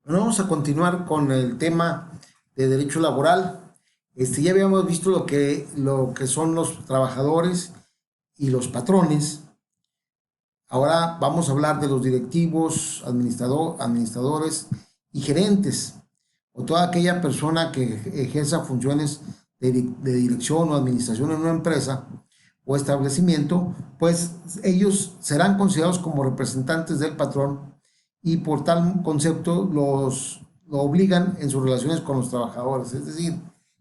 Bueno, vamos a continuar con el tema de derecho laboral. Ya habíamos visto lo que son los trabajadores y los patrones. Ahora vamos a hablar de los directivos, administradores y gerentes, o toda aquella persona que ejerza funciones de dirección o administración en una empresa o establecimiento. Pues ellos serán considerados como representantes del patrón y por tal concepto lo obligan en sus relaciones con los trabajadores. Es decir,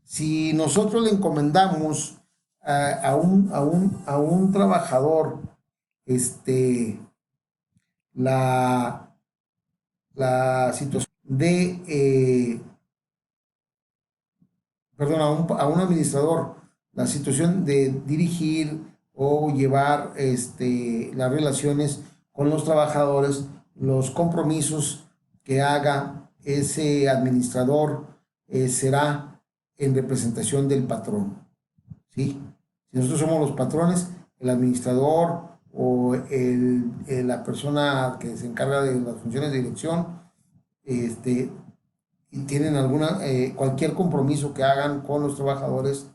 si nosotros le encomendamos a un trabajador este, la, la situación a un administrador, la situación de dirigir o llevar las relaciones con los trabajadores, los compromisos que haga ese administrador será en representación del patrón. ¿Sí? Si nosotros somos los patrones, el administrador o la persona que se encarga de las funciones de dirección, este, y tienen cualquier compromiso que hagan con los trabajadores,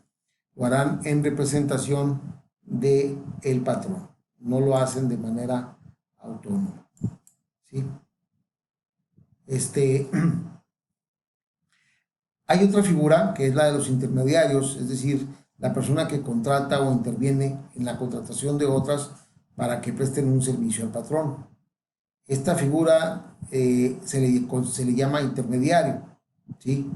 lo harán en representación del patrón. No lo hacen de manera autónoma. ¿Sí? Este, Hay otra figura que es la de los intermediarios, es decir, la persona que contrata o interviene en la contratación de otras para que presten un servicio al patrón. Esta figura se le llama intermediario, ¿sí?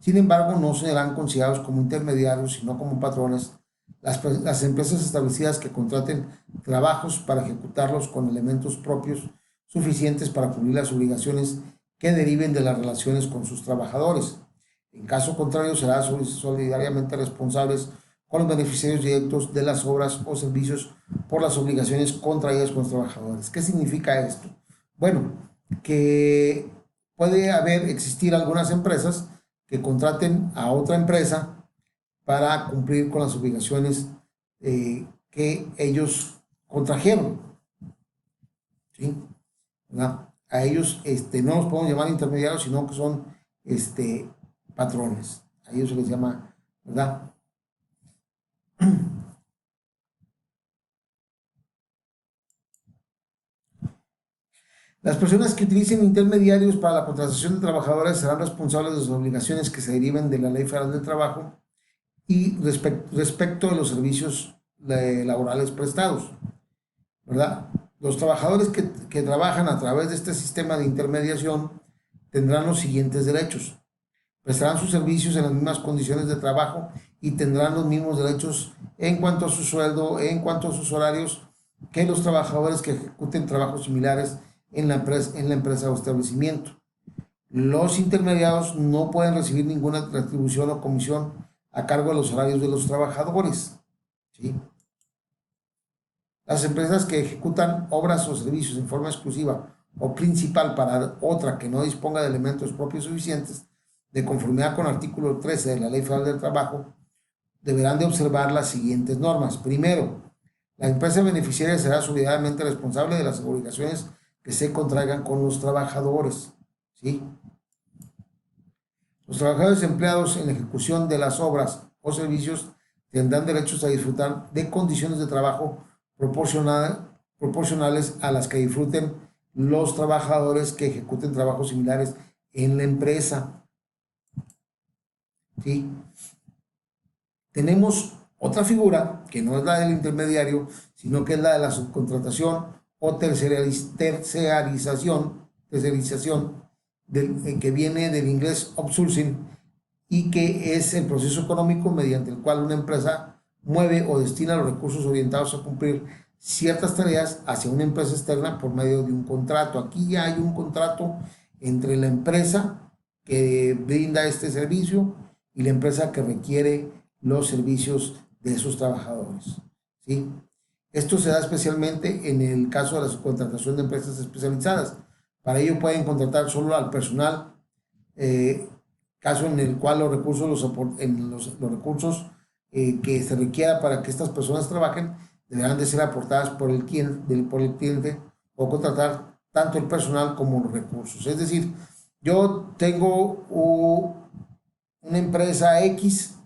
Sin embargo, no serán considerados como intermediarios, sino como patrones las empresas establecidas que contraten trabajos para ejecutarlos con elementos propios suficientes para cubrir las obligaciones que deriven de las relaciones con sus trabajadores. En caso contrario, serán solidariamente responsables con los beneficiarios directos de las obras o servicios por las obligaciones contraídas con los trabajadores. ¿Qué significa esto? Bueno, que puede existir algunas empresas que contraten a otra empresa para cumplir con las obligaciones que ellos contrajeron, ¿sí? ¿Verdad? A ellos no los podemos llamar intermediarios, sino que son patrones. A ellos se les llama, ¿verdad? Las personas que utilicen intermediarios para la contratación de trabajadores serán responsables de las obligaciones que se deriven de la Ley Federal del Trabajo y respecto de los servicios laborales prestados, ¿verdad? Los trabajadores que trabajan a través de este sistema de intermediación tendrán los siguientes derechos: prestarán sus servicios en las mismas condiciones de trabajo y tendrán los mismos derechos en cuanto a su sueldo, en cuanto a sus horarios, que los trabajadores que ejecuten trabajos similares en la empresa o establecimiento. Los intermediarios no pueden recibir ninguna retribución o comisión a cargo de los horarios de los trabajadores, ¿sí? Las empresas que ejecutan obras o servicios en forma exclusiva o principal para otra que no disponga de elementos propios suficientes, de conformidad con el artículo 13 de la Ley Federal del Trabajo, deberán de observar las siguientes normas. Primero, la empresa beneficiaria será solidariamente responsable de las obligaciones que se contraigan con los trabajadores, ¿sí? Los trabajadores empleados en la ejecución de las obras o servicios tendrán derechos a disfrutar de condiciones de trabajo proporcionales a las que disfruten los trabajadores que ejecuten trabajos similares en la empresa, ¿sí? Tenemos otra figura que no es la del intermediario, sino que es la de la subcontratación o tercerización que viene del inglés outsourcing, y que es el proceso económico mediante el cual una empresa mueve o destina los recursos orientados a cumplir ciertas tareas hacia una empresa externa por medio de un contrato. Aquí ya hay un contrato entre la empresa que brinda este servicio y la empresa que requiere los servicios de esos trabajadores, ¿sí? Esto se da especialmente en el caso de la subcontratación de empresas especializadas. Para ello pueden contratar solo al personal, caso en el cual los recursos, los recursos que se requiera para que estas personas trabajen deberán de ser aportadas por el cliente o contratar tanto el personal como los recursos. Es decir, yo tengo una empresa X,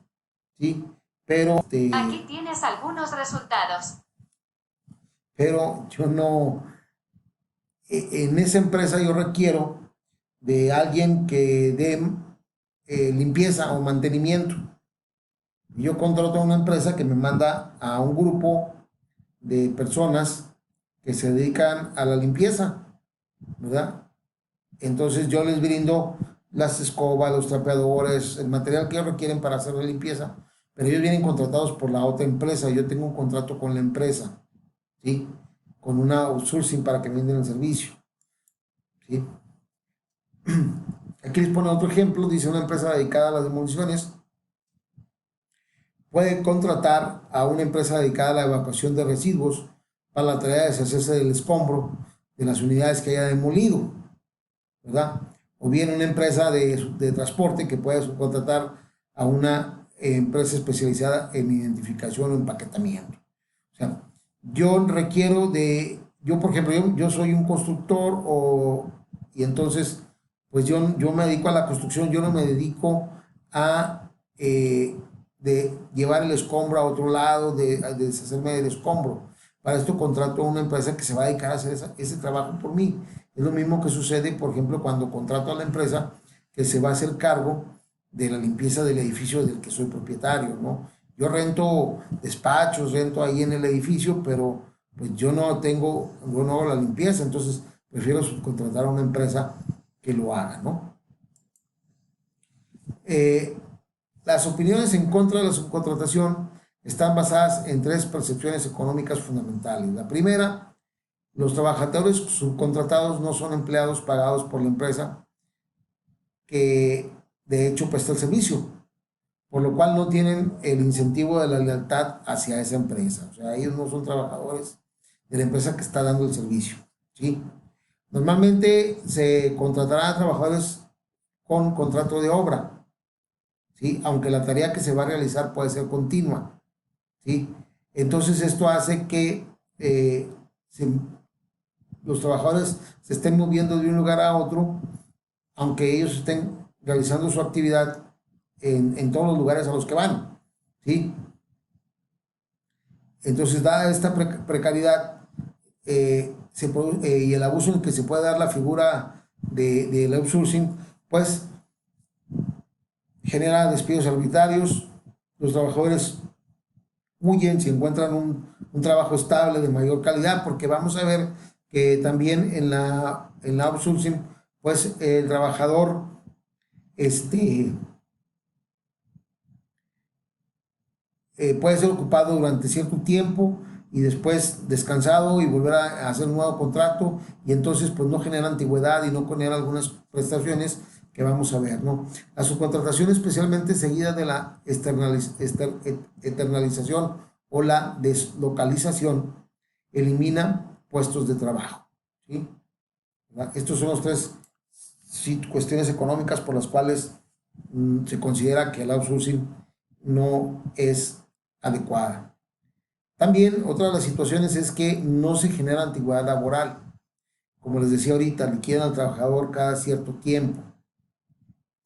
¿sí? Pero, Aquí tienes algunos resultados. pero yo no, en esa empresa yo requiero de alguien que dé limpieza o mantenimiento. Yo contrato a una empresa que me manda a un grupo de personas que se dedican a la limpieza, ¿verdad? Entonces yo les brindo las escobas, los trapeadores, el material que ellos requieren para hacer la limpieza, pero ellos vienen contratados por la otra empresa. Yo tengo un contrato con la empresa, ¿sí? Con una outsourcing para que me den el servicio, ¿sí? Aquí les pone otro ejemplo, dice una empresa dedicada a las demoliciones puede contratar a una empresa dedicada a la evacuación de residuos para la tarea de deshacerse del escombro de las unidades que haya demolido, ¿verdad? O bien una empresa de transporte que pueda subcontratar a una empresa especializada en identificación o empaquetamiento. O sea, yo requiero yo por ejemplo, yo soy un constructor y entonces, pues yo me dedico a la construcción, yo no me dedico a de llevar el escombro a otro lado, de deshacerme del escombro. Para esto contrato a una empresa que se va a dedicar a hacer ese trabajo por mí. Es lo mismo que sucede, por ejemplo, cuando contrato a la empresa que se va a hacer cargo de la limpieza del edificio del que soy propietario, ¿no? Yo rento despachos, rento ahí en el edificio, pero pues yo no hago la limpieza, entonces prefiero subcontratar a una empresa que lo haga, ¿no? Eh, las opiniones en contra de la subcontratación están basadas en tres percepciones económicas fundamentales. La primera, los trabajadores subcontratados no son empleados pagados por la empresa que de hecho presta el servicio, por lo cual no tienen el incentivo de la lealtad hacia esa empresa. O sea, ellos no son trabajadores de la empresa que está dando el servicio, ¿sí? Normalmente se contratará a trabajadores con contrato de obra, ¿sí? Aunque la tarea que se va a realizar puede ser continua, ¿sí? Entonces esto hace que se, los trabajadores se estén moviendo de un lugar a otro, aunque ellos estén realizando su actividad en todos los lugares a los que van, ¿sí? Entonces, dada esta precariedad y el abuso en el que se puede dar la figura del outsourcing, pues genera despidos arbitrarios, los trabajadores huyen si encuentran un trabajo estable de mayor calidad, porque vamos a ver que también en la outsourcing, pues el trabajador puede ser ocupado durante cierto tiempo y después descansado y volver a hacer un nuevo contrato y entonces pues no genera antigüedad y no genera algunas prestaciones que vamos a ver, ¿no? La subcontratación especialmente seguida de la externalización o la deslocalización elimina puestos de trabajo, ¿sí? Estos son los tres cuestiones económicas por las cuales se considera que el outsourcing no es adecuada. También otra de las situaciones es que no se genera antigüedad laboral. Como les decía ahorita, liquidan al trabajador cada cierto tiempo,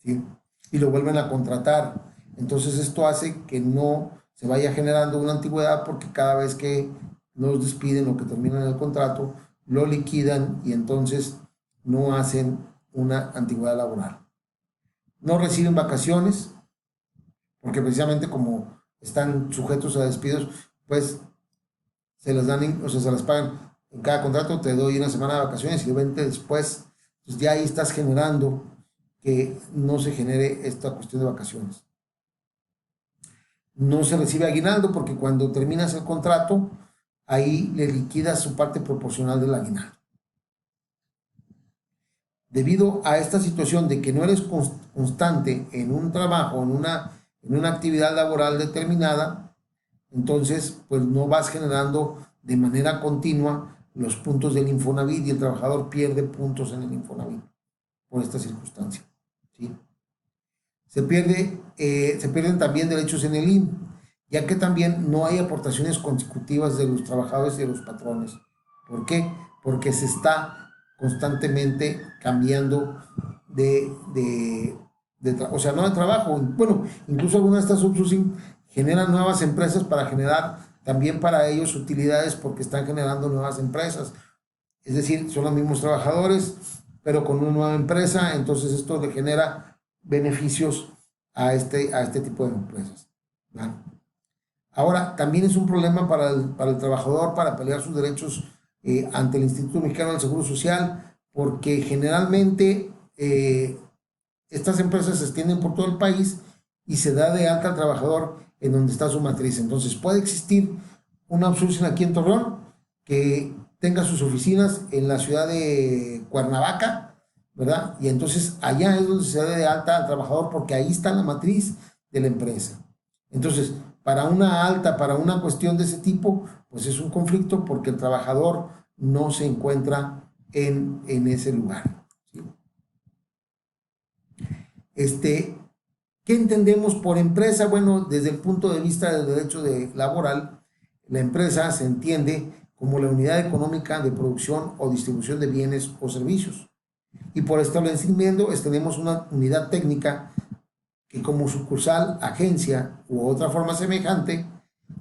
¿sí? Y lo vuelven a contratar. Entonces esto hace que no se vaya generando una antigüedad porque cada vez que los despiden o que terminan el contrato, lo liquidan y entonces no hacen una antigüedad laboral. No reciben vacaciones porque precisamente como están sujetos a despidos, pues se las dan, o sea, se las pagan en cada contrato, te doy una semana de vacaciones y vente después, pues ya ahí estás generando que no se genere esta cuestión de vacaciones. No se recibe aguinaldo porque cuando terminas el contrato, ahí le liquidas su parte proporcional del aguinaldo. Debido a esta situación de que no eres constante en un trabajo, en una actividad laboral determinada, entonces pues no vas generando de manera continua los puntos del Infonavit y el trabajador pierde puntos en el Infonavit por esta circunstancia, ¿sí? Se pierden también derechos en el IMSS, ya que también no hay aportaciones consecutivas de los trabajadores y de los patrones. ¿Por qué? Porque se está constantemente cambiando o sea, no de trabajo. Bueno, incluso algunas de estas outsourcing generan nuevas empresas para generar también para ellos utilidades porque están generando nuevas empresas. Es decir, son los mismos trabajadores, pero con una nueva empresa, entonces esto le genera beneficios a este tipo de empresas, ¿vale? Ahora, también es un problema para el trabajador para pelear sus derechos ante el Instituto Mexicano del Seguro Social, porque generalmente estas empresas se extienden por todo el país y se da de alta al trabajador en donde está su matriz. Entonces puede existir una outsourcing aquí en Torreón que tenga sus oficinas en la ciudad de Cuernavaca, ¿verdad? Y entonces allá es donde se da de alta al trabajador porque ahí está la matriz de la empresa. Entonces, para una alta, para una cuestión de ese tipo, pues es un conflicto porque el trabajador no se encuentra en ese lugar, ¿sí? ¿Qué entendemos por empresa? Bueno, desde el punto de vista del derecho laboral, la empresa se entiende como la unidad económica de producción o distribución de bienes o servicios. Y por establecimiento tenemos una unidad técnica que como sucursal, agencia u otra forma semejante,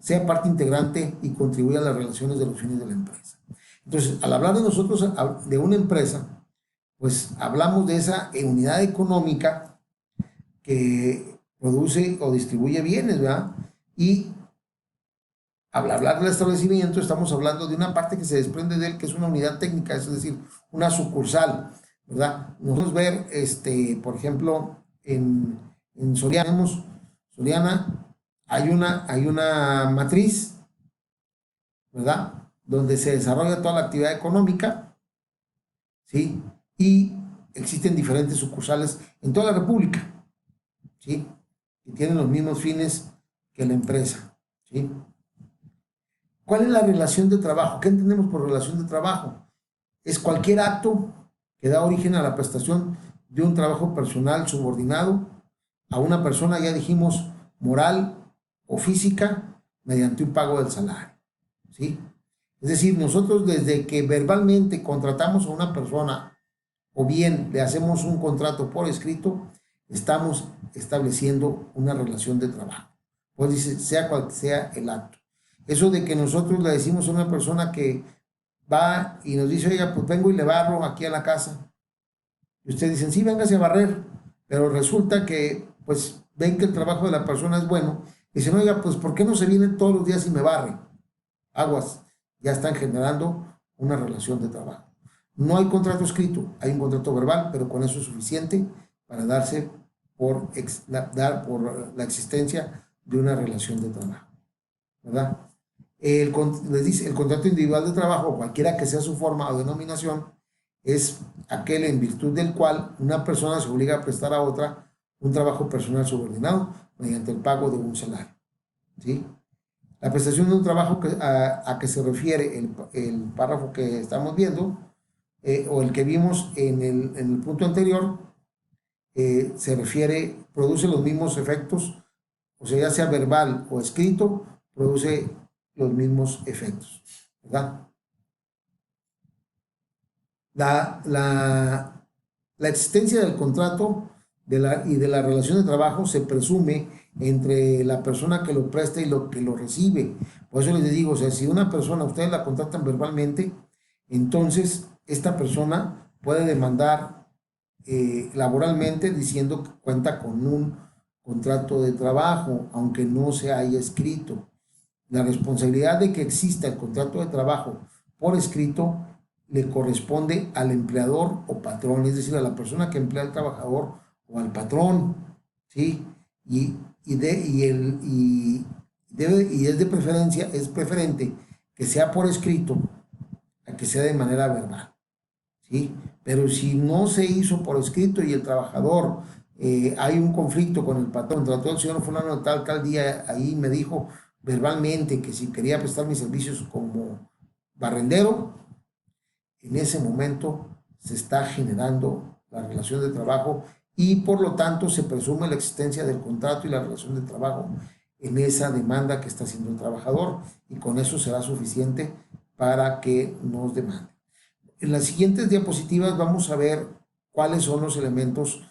sea parte integrante y contribuya a las relaciones de los fines de la empresa. Entonces, al hablar de nosotros de una empresa, pues hablamos de esa unidad económica que produce o distribuye bienes, ¿verdad? Y al hablar del establecimiento estamos hablando de una parte que se desprende de él, que es una unidad técnica, es decir, una sucursal, ¿verdad? Nosotros ver, por ejemplo, en Soriana, hay una matriz, ¿verdad? Donde se desarrolla toda la actividad económica, ¿sí? Y existen diferentes sucursales en toda la República, ¿sí? Que tienen los mismos fines que la empresa, ¿sí? ¿Cuál es la relación de trabajo? ¿Qué entendemos por relación de trabajo? Es cualquier acto que da origen a la prestación de un trabajo personal subordinado a una persona, ya dijimos, moral o física, mediante un pago del salario, ¿sí? Es decir, nosotros desde que verbalmente contratamos a una persona o bien le hacemos un contrato por escrito, estamos estableciendo una relación de trabajo. Pues dice, sea cual sea el acto. Eso de que nosotros le decimos a una persona que va y nos dice, oiga, pues vengo y le barro aquí a la casa. Y ustedes dicen, sí, véngase a barrer. Pero resulta que, pues, ven que el trabajo de la persona es bueno. Y dicen, oiga, pues, ¿por qué no se viene todos los días y me barre? Aguas, ya están generando una relación de trabajo. No hay contrato escrito, hay un contrato verbal, pero con eso es suficiente para darse por la existencia de una relación de trabajo, ¿verdad? Les dice, el contrato individual de trabajo, cualquiera que sea su forma o denominación, es aquel en virtud del cual una persona se obliga a prestar a otra un trabajo personal subordinado mediante el pago de un salario, ¿sí? La prestación de un trabajo a que se refiere el párrafo que estamos viendo, o el que vimos en el punto anterior, se refiere, produce los mismos efectos, o sea, ya sea verbal o escrito, produce los mismos efectos, ¿verdad? La existencia del contrato y de la relación de trabajo se presume entre la persona que lo presta y lo que lo recibe. Por eso les digo, o sea, si una persona, ustedes la contratan verbalmente, entonces esta persona puede demandar laboralmente diciendo que cuenta con un contrato de trabajo, aunque no se haya escrito. La responsabilidad de que exista el contrato de trabajo por escrito le corresponde al empleador o patrón, es decir, a la persona que emplea al trabajador o al patrón, ¿sí? Y es de preferencia, es preferente que sea por escrito a que sea de manera verbal, ¿sí? Pero si no se hizo por escrito y el trabajador, hay un conflicto con el patrón, trató el señor fulano de tal día, ahí me dijo verbalmente que si quería prestar mis servicios como barrendero, en ese momento se está generando la relación de trabajo y por lo tanto se presume la existencia del contrato y la relación de trabajo en esa demanda que está haciendo el trabajador y con eso será suficiente para que nos demande. En las siguientes diapositivas vamos a ver cuáles son los elementos